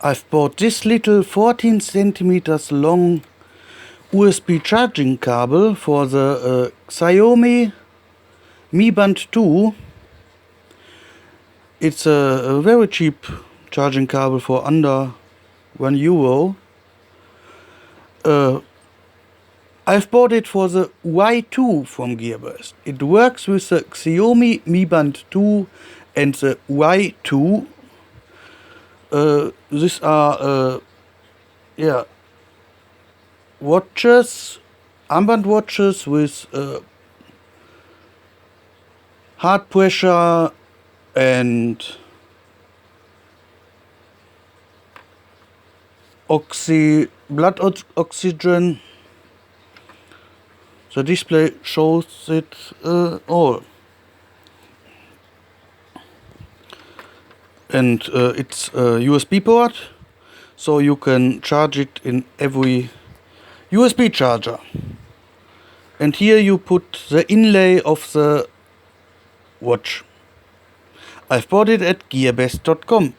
I've bought this little 14 centimeters long USB charging cable for the Xiaomi Miband 2. It's a very cheap charging cable for under €1. I've bought it for the Y2 from Gearbest. It works with the Xiaomi Miband 2 and the Y2. These are watches, armband watches with heart pressure and blood oxygen. The display shows it all. And it's a USB port, so you can charge it in every USB charger. And here you put the inlay of the watch. I've bought it at gearbest.com.